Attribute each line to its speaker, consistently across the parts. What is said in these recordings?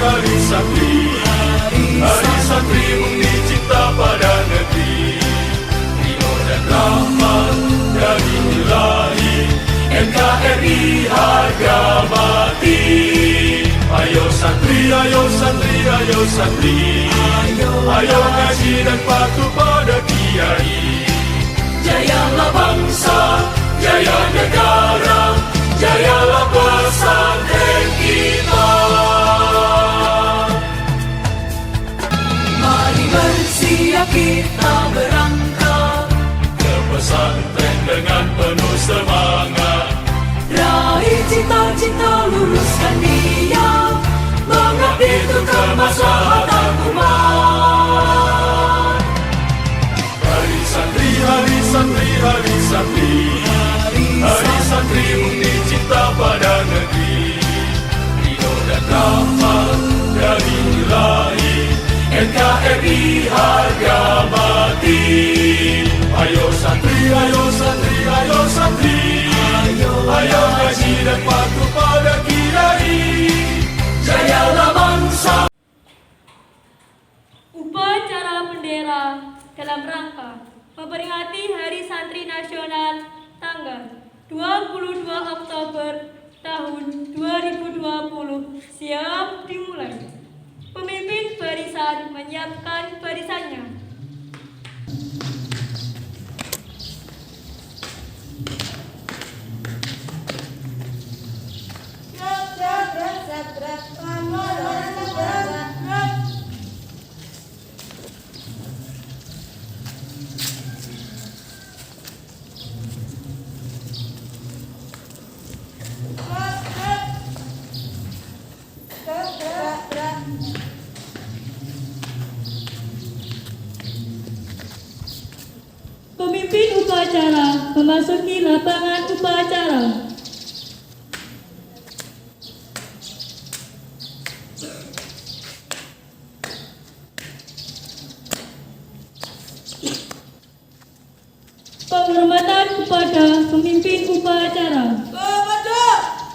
Speaker 1: hari santri, hari santri murni cinta pada negeri, ridho dan rahmat dari Ilahi, NKRI harga mati. Ayo santri, ayo santri, ayo santri, ayo ngaji dan patuh pada kiai. Jayalah bangsa, jaya negara, jayalah pesantren kita. Mari bersiap kita berangkat ke pesantren dengan penuh semangat. Raih cita-cita, luruskan niat, mengabdi untuk kemaslahatan umat. Hari santri, hari santri, hari santri, hari santri murni cinta pada negeri, ridho dan rahmat dari Ilahi, NKRI harga mati. Ayo santri, ayo santri, ayo santri, ayo ngaji dan patuh pada kiai. Jayalah bangsa.
Speaker 2: Upacara bendera dalam rangka memperingati Hari Santri Nasional tanggal 22 Oktober tahun 2020 siap dimulai. Pemimpin barisan menyiapkan barisannya. Pemimpin upacara memasuki lapangan upacara. Penghormatan kepada pemimpin upacara.
Speaker 3: Kepada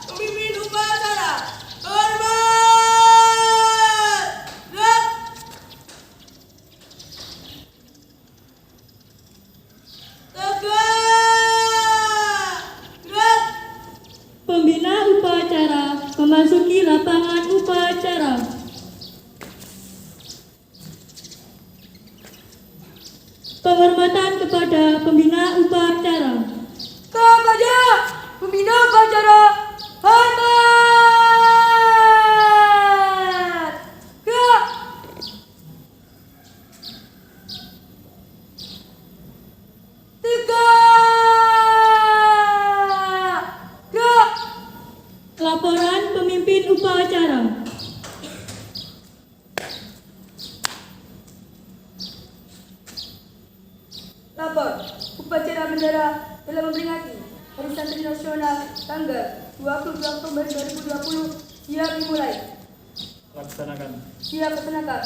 Speaker 3: pemimpin upacara, hormat.
Speaker 2: Pembina upacara memasuki lapangan upacara. Penghormatan kepada pembina upacara.
Speaker 3: Kepada pembina upacara, hormat. Gerak. Tegak. Gerak.
Speaker 2: Laporan pemimpin upacara.
Speaker 3: Lapor upacara bendera dalam memperingati Hari Santri Nasional tanggal 22 Oktober 2020 siap dimulai.
Speaker 4: Laksanakan.
Speaker 3: Siap laksanakan.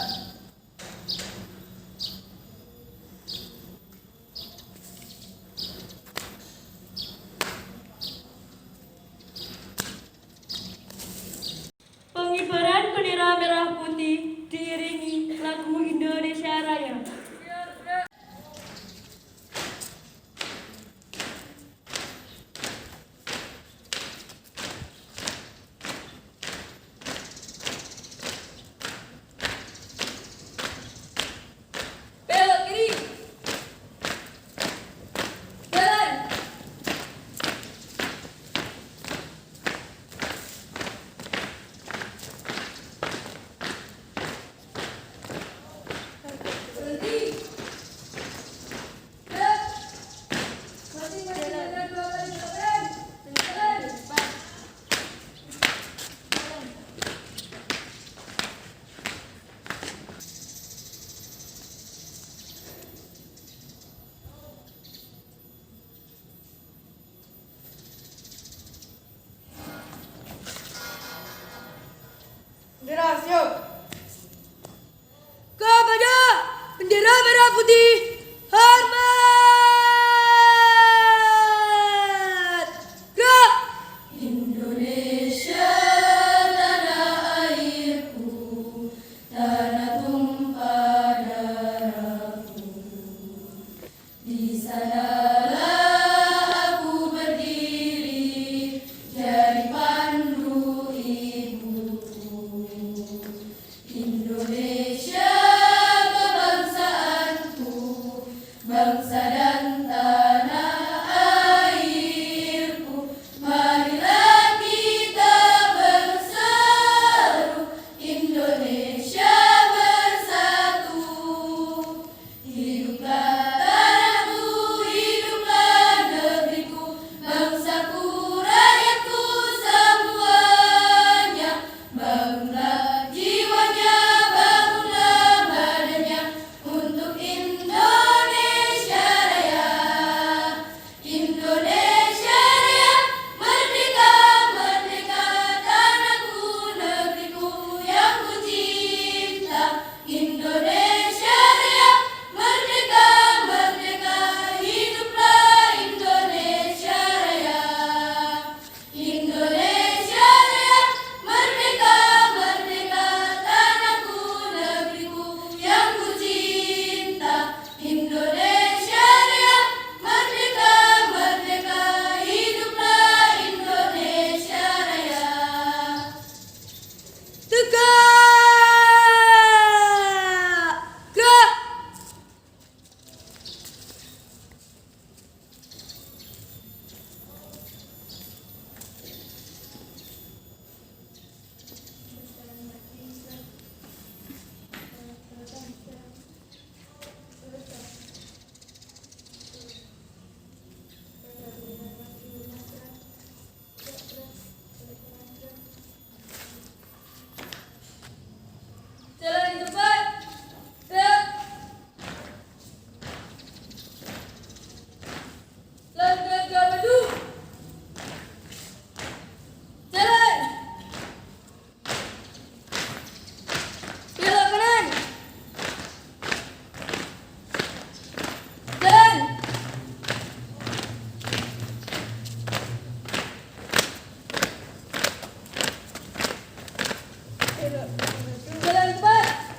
Speaker 2: Pengibaran bendera merah putih diiringi lagu Indonesia Raya.
Speaker 3: Belok kiri. Jalan. Berhenti. Belok. Masih jalan. Dua kali jalan. Jalan. Bendera siap. Kepada bendera merah putih, hormat. Gerak. Indonesia tanah airku, Jalan cepat.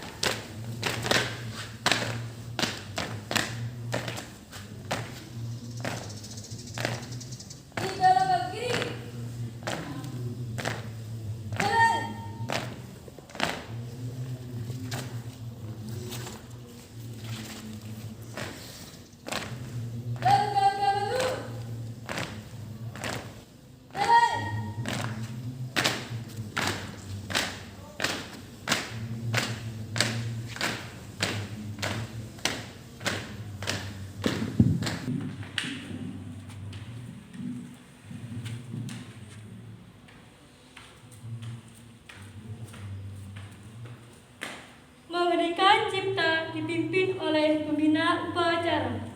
Speaker 3: Tiga langkah kiri. Jalan. Langkah maju. Jalan.
Speaker 2: Mengheningkan Cipta dipimpin oleh pembina upacara.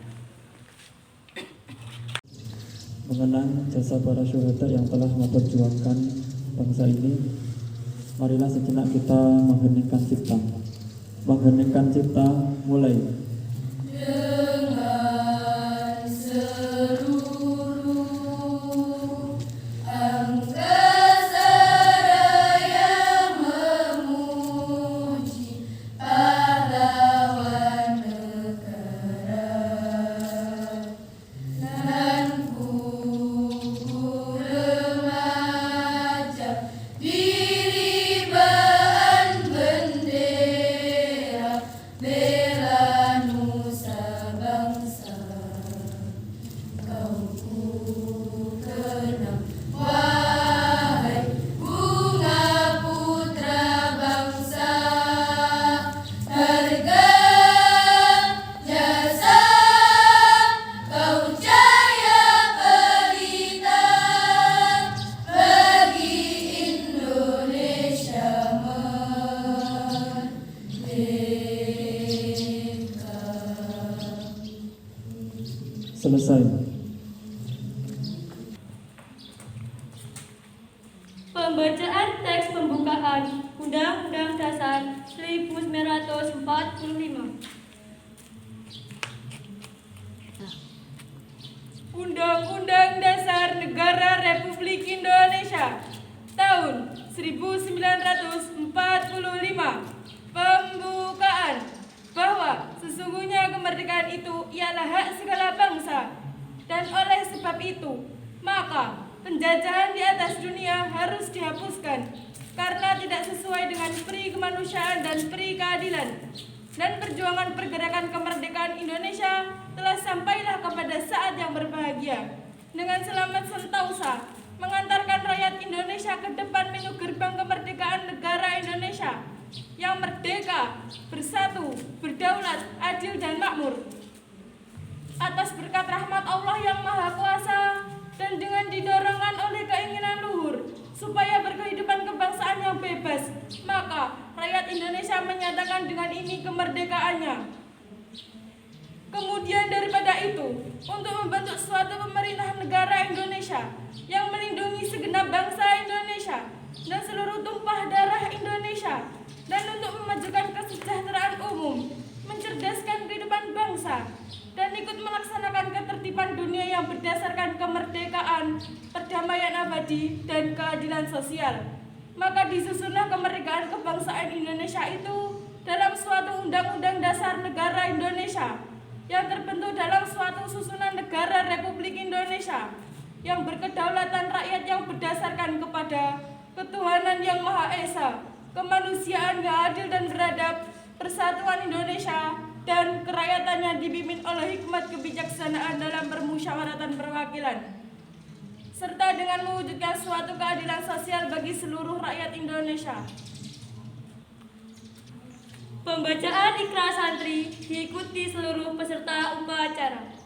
Speaker 4: Mengenang jasa para syuhada yang telah memperjuangkan bangsa ini, marilah sejenak kita mengheningkan cipta. Mengheningkan cipta mulai.
Speaker 3: Dengan seluruh angkasa yang memuji pahlawan negara, nan kuku remaja diri baan bendera bela nusa bangsa. Kau ku kenang, wahai bunga putra bangsa, harga jasa kau jaya pelita bagi Indonesia merdeka.
Speaker 4: Selesai.
Speaker 2: Pembacaan teks pembukaan Undang-Undang Dasar 1945. Undang-Undang Dasar Negara Republik Indonesia tahun 1945. Pembukaan bahwa sesungguhnya kemerdekaan itu ialah hak segala bangsa, dan oleh sebab itu maka penjajahan di atas dunia harus dihapuskan karena tidak sesuai dengan peri kemanusiaan dan peri keadilan, dan perjuangan pergerakan kemerdekaan Indonesia telah sampailah kepada saat yang berbahagia dengan selamat sentausa mengantarkan rakyat Indonesia ke depan menuju gerbang kemerdekaan negara Indonesia yang merdeka, bersatu, berdaulat, adil dan makmur. Atas berkat rahmat Allah yang Maha Kuasa dan dengan didorongkan oleh keinginan luhur supaya berkehidupan kebangsaan yang bebas, maka rakyat Indonesia menyatakan dengan ini kemerdekaannya. Kemudian daripada itu, untuk membentuk suatu pemerintah negara Indonesia yang melindungi segenap bangsa Indonesia dan seluruh tumpah darah Indonesia, dan untuk memajukan kesejahteraan umum, mencerdaskan kehidupan bangsa, dan ikut melaksanakan ketertiban dunia yang berdasarkan kemerdekaan, perdamaian abadi, dan keadilan sosial. Maka disusunlah kemerdekaan kebangsaan Indonesia itu dalam suatu Undang-Undang Dasar Negara Indonesia yang terbentuk dalam suatu susunan negara Republik Indonesia yang berkedaulatan rakyat yang berdasarkan kepada ketuhanan yang Maha Esa, kemanusiaan yang adil dan beradab, persatuan Indonesia, dan kerayaatannya dipimpin oleh hikmat kebijaksanaan dalam permusyawaratan perwakilan, serta dengan mewujudkan suatu keadilan sosial bagi seluruh rakyat Indonesia. Pembacaan Ikrar Santri diikuti seluruh peserta upacara.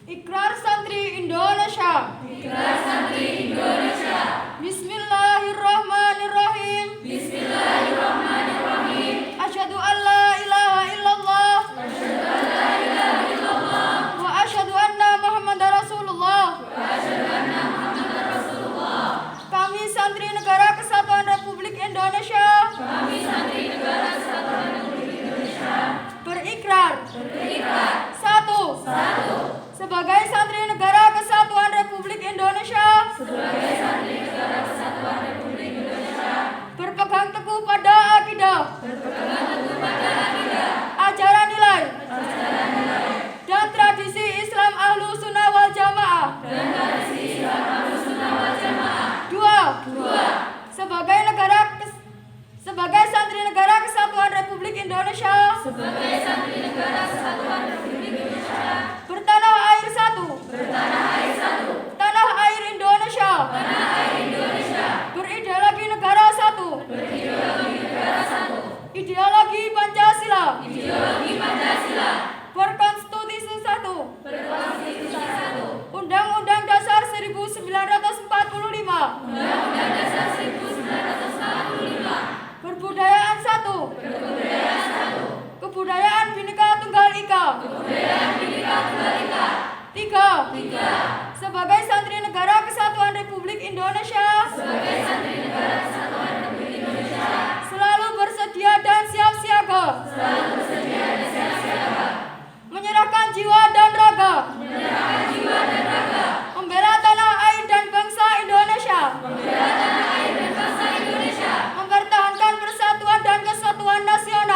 Speaker 2: Ikrar Santri Indonesia.
Speaker 3: Ikrar Santri Indonesia.
Speaker 2: Bismillahirrahmanirrahim.
Speaker 3: Bismillahirrahmanirrahim.
Speaker 2: Asyhadu an la ilaha illallah.
Speaker 3: Asyhadu an la ilaha illallah.
Speaker 2: Wa asyhadu anna Muhammadar Rasulullah.
Speaker 3: Wa asyhadu anna Muhammadar Rasulullah.
Speaker 2: Kami santri Negara Kesatuan Republik Indonesia
Speaker 3: Kami santri Negara Kesatuan Republik Indonesia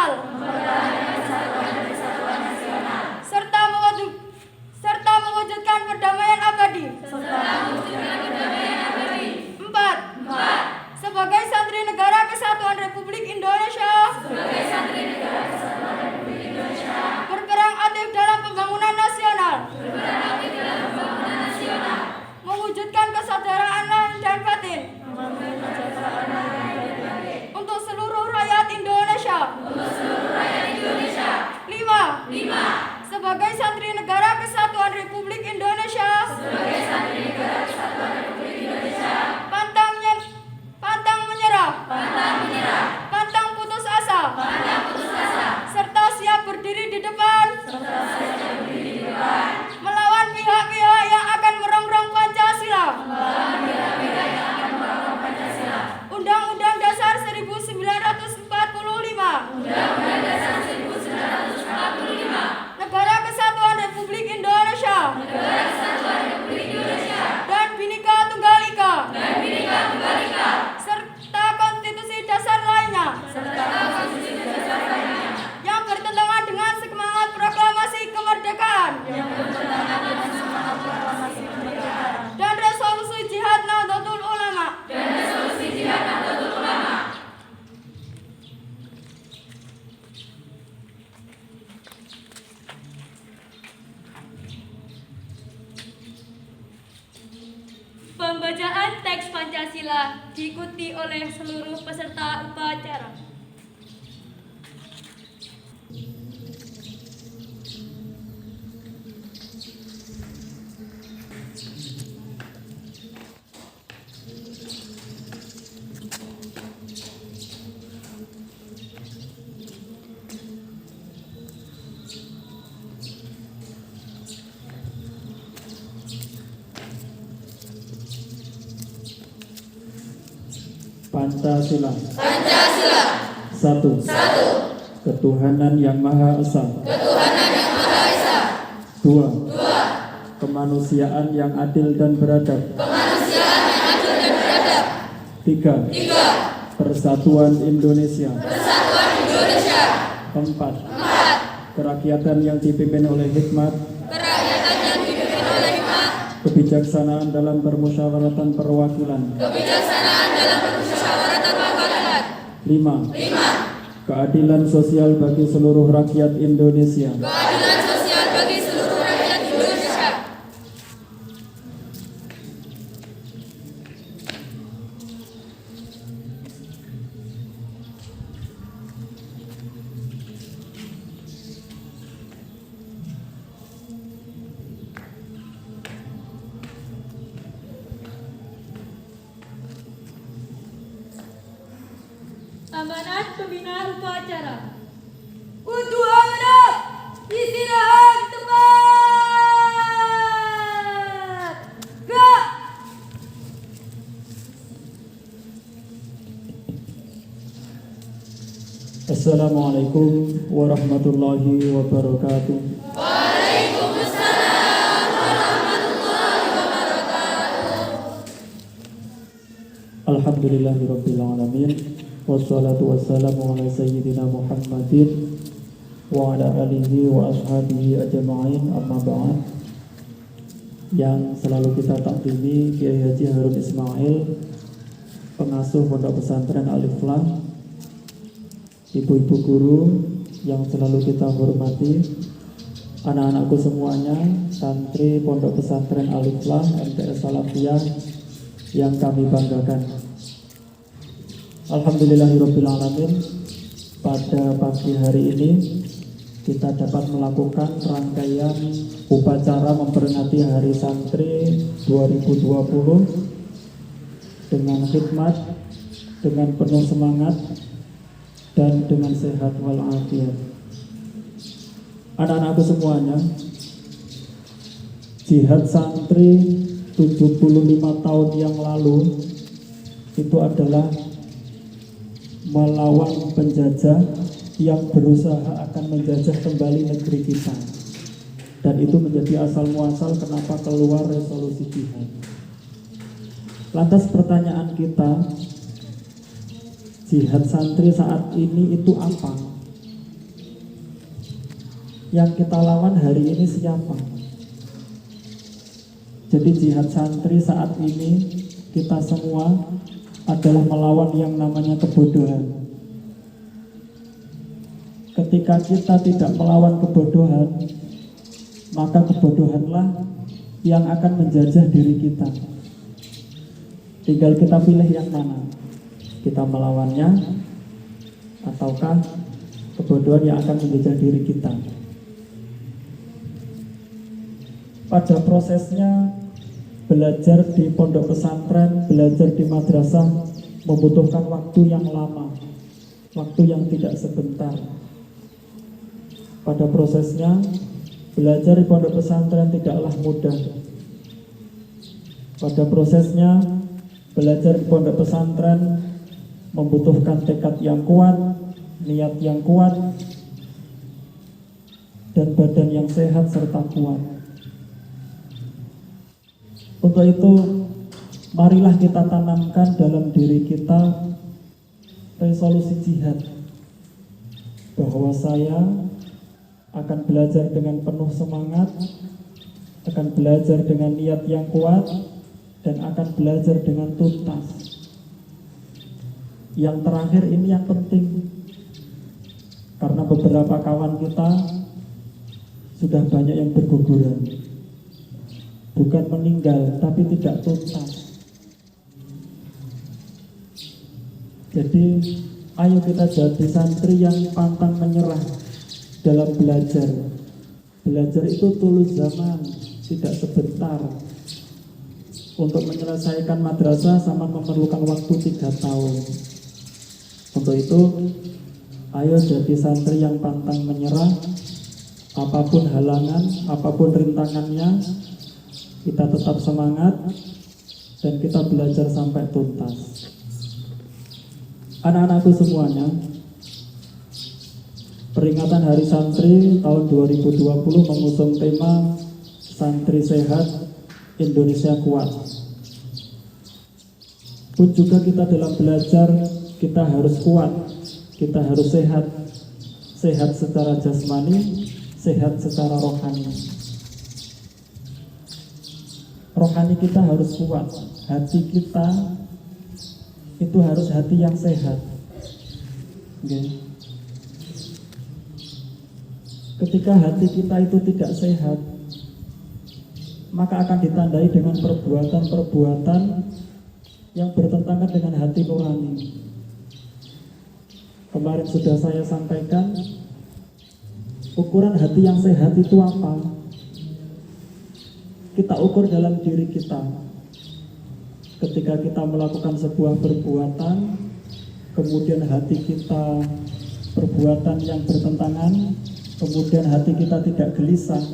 Speaker 2: nasional, serta mewujudkan perdamaian abadi. 4. Sebagai santri Negara Kesatuan Republik Indonesia, berperan aktif dalam pembangunan nasional, mewujudkan kesadaran lahir dan batin untuk seluruh rakyat Indonesia. 5. Sebagai santri Negara Kesatuan Republik Indonesia, pantang menyerah, pantang putus asa, serta siap berdiri di depan melawan pihak-pihak yang akan merongrong Pancasila. Undang-Undang Dasar 1945. Negara Kesatuan Republik Indonesia. Dan Bhinneka Tunggal Ika. Serta konstitusi dasar lainnya. Yang bertentangan dengan semangat proklamasi kemerdekaan. Dan resolusi Jihad Nahdlatul Ulama. Pembacaan teks Pancasila diikuti oleh seluruh peserta upacara.
Speaker 4: Pancasila. 1. Ketuhanan yang Maha Esa. 2. Kemanusiaan yang adil dan beradab. 3. Persatuan Indonesia. 4. Kerakyatan yang dipimpin oleh hikmat. Kebijaksanaan dalam permusyawaratan perwakilan. 5. Keadilan sosial bagi seluruh rakyat Indonesia.
Speaker 2: Amanat pembina upacara.
Speaker 3: Untuk amanat, istirahat di tempat. Gerak.
Speaker 4: Assalamualaikum warahmatullahi wabarakatuh. Alhamdulillahirabbil alamin. Wassalatu wassalamu ala sayyidina Muhammadin wa ala alihi wa ashabihi ajma'in, amma ba'd. Yang selalu kita takdimi Kiai Haji Harun Ismail, pengasuh Pondok Pesantren Al-Iflah, ibu-ibu guru yang selalu kita hormati, anak-anakku semuanya, santri Pondok Pesantren Al-Iflah MTS Salafiyah yang kami banggakan. Alhamdulillahirabbil alamin. Pada pagi hari ini kita dapat melakukan rangkaian upacara memperingati Hari Santri 2020 dengan hikmat, dengan penuh semangat, dan dengan sehat walafiat. Anak-anakku semuanya, jihad santri 75 tahun yang lalu itu adalah melawan penjajah yang berusaha akan menjajah kembali negeri kita. Dan itu menjadi asal muasal kenapa keluar resolusi jihad. Lantas pertanyaan kita, jihad santri saat ini itu apa? yang kita lawan hari ini siapa? Jadi jihad santri saat ini kita semua adalah melawan yang namanya kebodohan. Ketika kita tidak melawan kebodohan, maka kebodohanlah yang akan menjajah diri kita. Tinggal kita pilih yang mana. Kita melawannya, ataukah kebodohan yang akan menjajah diri kita. Pada prosesnya, belajar di pondok pesantren, belajar di madrasah membutuhkan waktu yang lama, waktu yang tidak sebentar. Pada prosesnya, belajar di pondok pesantren tidaklah mudah. Pada prosesnya, belajar di pondok pesantren membutuhkan tekad yang kuat, niat yang kuat, dan badan yang sehat serta kuat. Untuk itu, marilah kita tanamkan dalam diri kita resolusi jihad, bahwa saya akan belajar dengan penuh semangat, akan belajar dengan niat yang kuat, dan akan belajar dengan tuntas. Yang terakhir ini yang penting, karena beberapa kawan kita sudah banyak yang berguguran. Bukan meninggal, tapi tidak tuntas. Jadi, ayo kita jadi santri yang pantang menyerah dalam belajar. Belajar itu tulus zaman, tidak sebentar. Untuk menyelesaikan madrasah sama memerlukan waktu 3 tahun. Untuk itu, ayo jadi santri yang pantang menyerah. Apapun halangan, apapun rintangannya, kita tetap semangat dan kita belajar sampai tuntas. Anak-anakku semuanya, peringatan Hari Santri tahun 2020 mengusung tema Santri Sehat, Indonesia Kuat. Pun juga kita dalam belajar, kita harus kuat, kita harus sehat. Sehat secara jasmani, sehat secara rohani. Rohani kita harus kuat, hati kita itu harus hati yang sehat. Okay. Ketika hati kita itu tidak sehat, maka akan ditandai dengan perbuatan-perbuatan yang bertentangan dengan hati nurani. Kemarin sudah saya sampaikan, ukuran hati yang sehat itu apa? Kita ukur dalam diri kita. Ketika kita melakukan sebuah perbuatan, kemudian hati kita perbuatan yang bertentangan, kemudian hati kita tidak gelisah.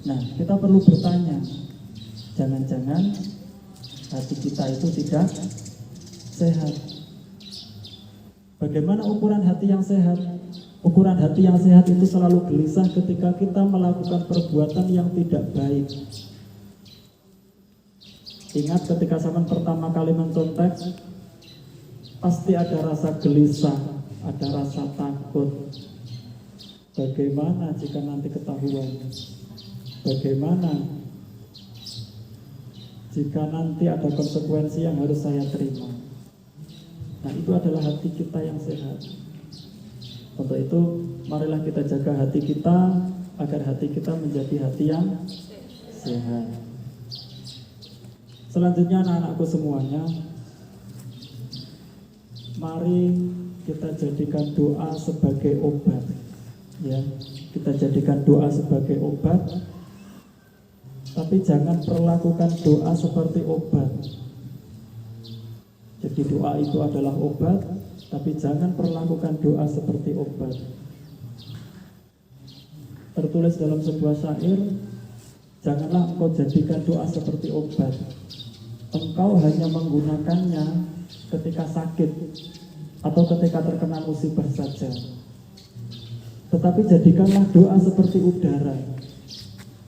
Speaker 4: Nah, kita perlu bertanya, jangan-jangan hati kita itu tidak sehat. Bagaimana ukuran hati yang sehat? Ukuran hati yang sehat itu selalu gelisah ketika kita melakukan perbuatan yang tidak baik. Ingat ketika zaman pertama kali mencontek, pasti ada rasa gelisah, ada rasa takut. Bagaimana jika nanti ketahuan? Bagaimana jika nanti ada konsekuensi yang harus saya terima? Nah, itu adalah hati kita yang sehat. Untuk itu, marilah kita jaga hati kita agar hati kita menjadi hati yang sehat. Selanjutnya, anak-anakku semuanya, mari kita jadikan doa sebagai obat. Ya, kita jadikan doa sebagai obat, tapi jangan perlakukan doa seperti obat. Jadi doa itu adalah obat, tapi jangan perlakukan doa seperti obat. Tertulis dalam sebuah syair, janganlah engkau jadikan doa seperti obat. Engkau hanya menggunakannya ketika sakit atau ketika terkena musibah saja. Tetapi jadikanlah doa seperti udara.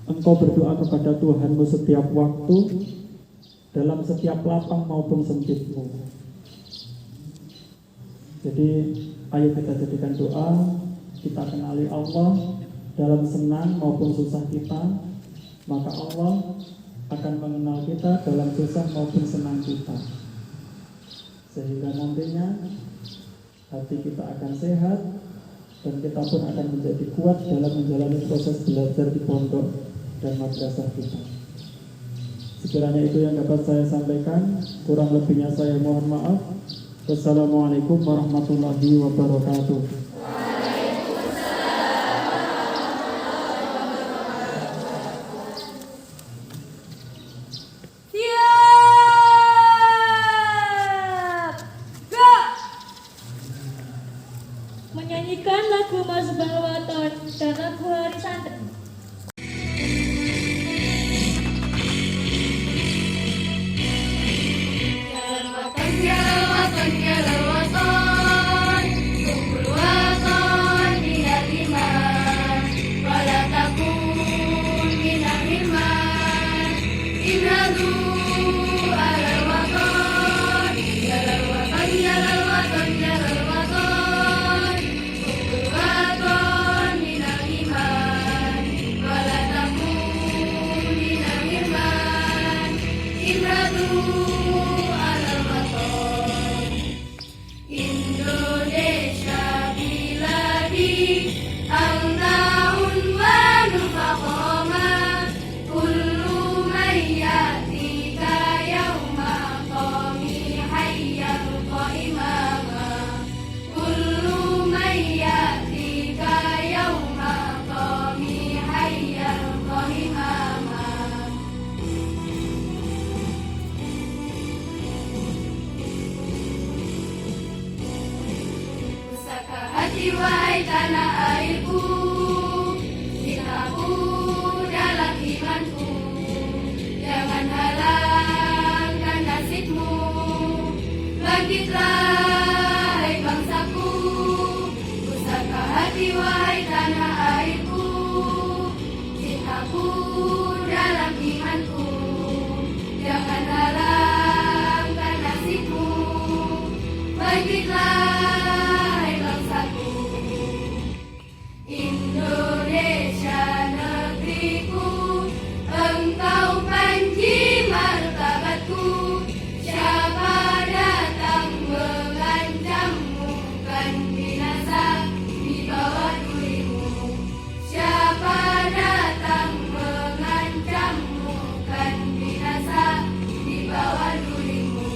Speaker 4: Engkau berdoa kepada Tuhanmu setiap waktu, dalam setiap lapang maupun sempitmu. Jadi ayo kita jadikan doa kita kenali Allah dalam senang maupun susah kita, maka Allah akan mengenal kita dalam susah maupun senang kita. Sehingga nantinya hati kita akan sehat dan kita pun akan menjadi kuat dalam menjalani proses belajar di pondok dan madrasah kita. Sekiranya itu yang dapat saya sampaikan, kurang lebihnya saya mohon maaf. Wassalamualaikum warahmatullahi wabarakatuh.
Speaker 5: Menyanyikan lagu Mas Balwaton dan lagu Hari Santri.
Speaker 6: Wahai tanah airku, cintaku dalam imanku, jangan halangkan nasibmu. Bangkitlah hai bangsaku, pusaka hati wahai tanah airku, cintaku dalam imanku, jangan halangkan nasibmu. Bangkitlah Indonesia negeriku, engkau panji martabatku. Siapa datang mengancammu, kan binasa di bawah durimu. Siapa datang mengancammu, kan binasa di bawah durimu.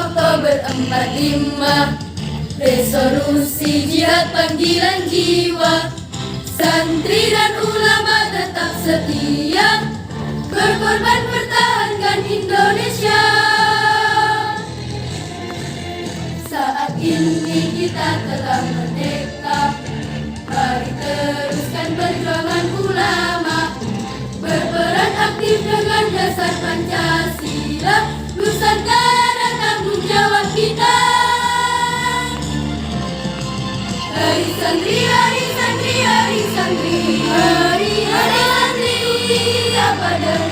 Speaker 6: Oktober 45, resolusi jihad panggilan jiwa. Santri dan ulama tetap setia, berkorban pertahankan Indonesia. Saat ini kita telah merdeka, mari teruskan perjuangan ulama, berperan aktif dengan dasar Pancasila. Nusantara tanggung jawab kita. Hari santri, hari santri, hari santri, hari santri, apa dan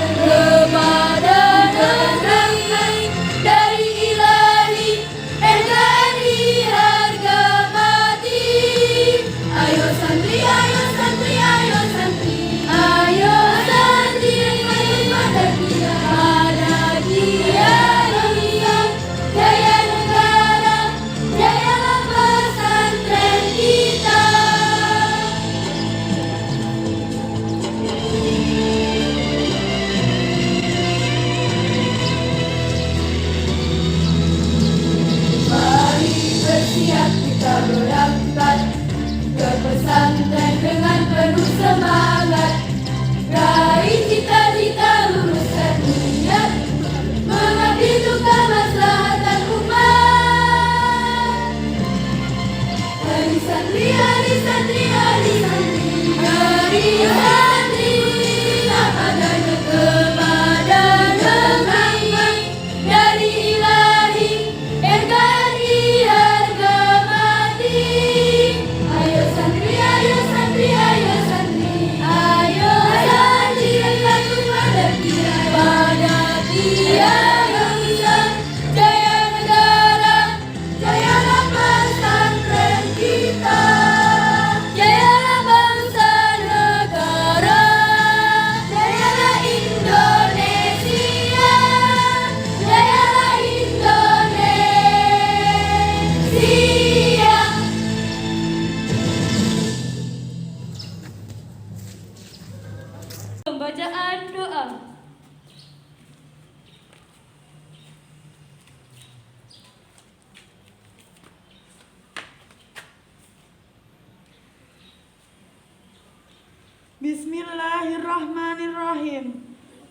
Speaker 2: Bismillahirrahmanirrahim.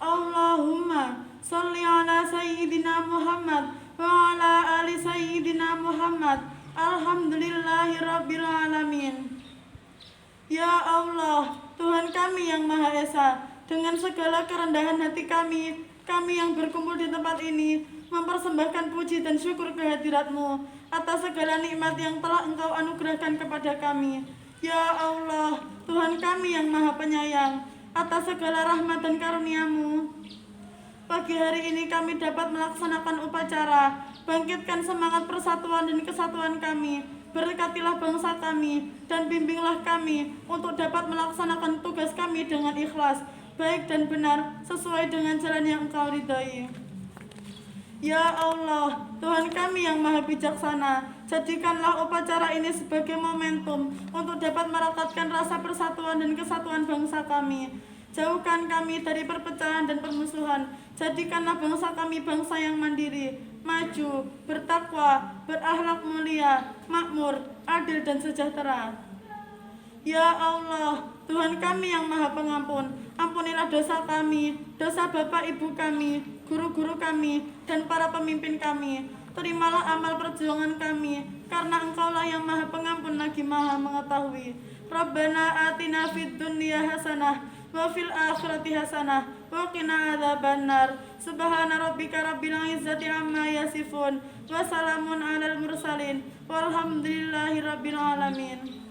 Speaker 2: Allahumma sholli ala sayyidina Muhammad wa ala ali sayyidina Muhammad. Alhamdulillahi rabbil alamin. Ya Allah, Tuhan kami yang Maha Esa, dengan segala kerendahan hati kami yang berkumpul di tempat ini mempersembahkan puji dan syukur kehadirat-Mu atas segala nikmat yang telah Engkau anugerahkan kepada kami. Ya Allah, Tuhan kami yang Maha Penyayang, atas segala rahmat dan karunia-Mu, pagi hari ini kami dapat melaksanakan upacara bangkitkan semangat persatuan dan kesatuan kami. Berkatilah bangsa kami dan bimbinglah kami untuk dapat melaksanakan tugas kami dengan ikhlas, baik dan benar, sesuai dengan jalan yang Engkau ridhai. Ya Allah, Tuhan kami yang Maha Bijaksana, jadikanlah upacara ini sebagai momentum untuk dapat merekatkan rasa persatuan dan kesatuan bangsa kami. Jauhkan kami dari perpecahan dan permusuhan. Jadikanlah bangsa kami bangsa yang mandiri, maju, bertakwa, berakhlak mulia, makmur, adil dan sejahtera. Ya Allah, Tuhan kami yang Maha Pengampun, ampunilah dosa kami, dosa bapak ibu kami, guru-guru kami, dan para pemimpin kami. Terimalah amal perjuangan kami, karena Engkaulah yang Maha Pengampun lagi Maha Mengetahui. Rabbana atina fid dunya hasanah wa fil akhirati hasanah wa qina adzabannar. Subhana rabbika rabbil izzati amma yasifun wa salamun alal mursalin walhamdulillahi rabbil alamin.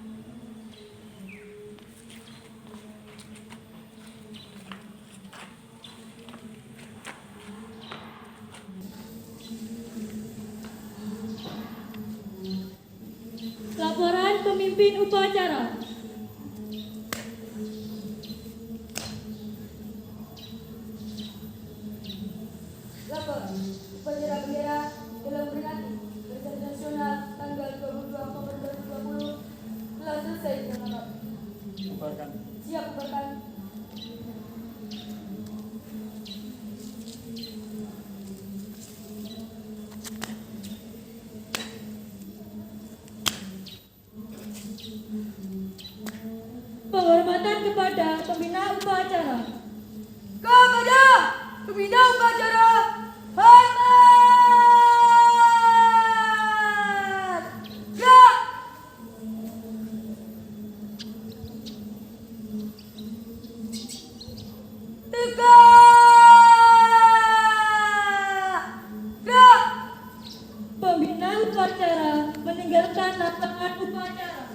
Speaker 5: Laporan pemimpin upacara.
Speaker 3: Lapor, upacara bendera dalam peringati Hari Santri Nasional tanggal 22 Oktober 2020 telah selesai dilaksanakan.
Speaker 4: Bubarkan.
Speaker 3: Siap bubarkan.
Speaker 5: Penghormatan kepada pembina upacara.
Speaker 3: Kepada pembina upacara, hormat! Ya! Tegak! Ya!
Speaker 5: Pembina upacara meninggalkan lapangan upacara.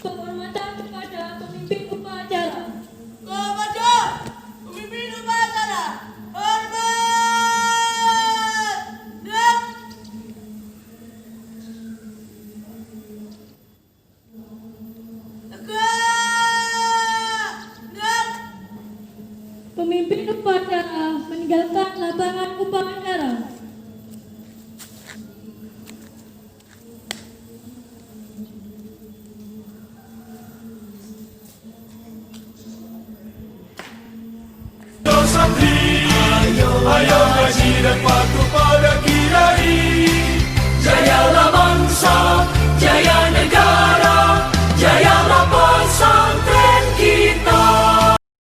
Speaker 5: Penghormatan kepada pemimpin upacara.
Speaker 3: Kepada pemimpin upacara, hormat! Ya! Tegak! Ya!
Speaker 5: Pemimpin upacara meninggalkan lapangan upacara.
Speaker 1: Santri, ayo ngaji dan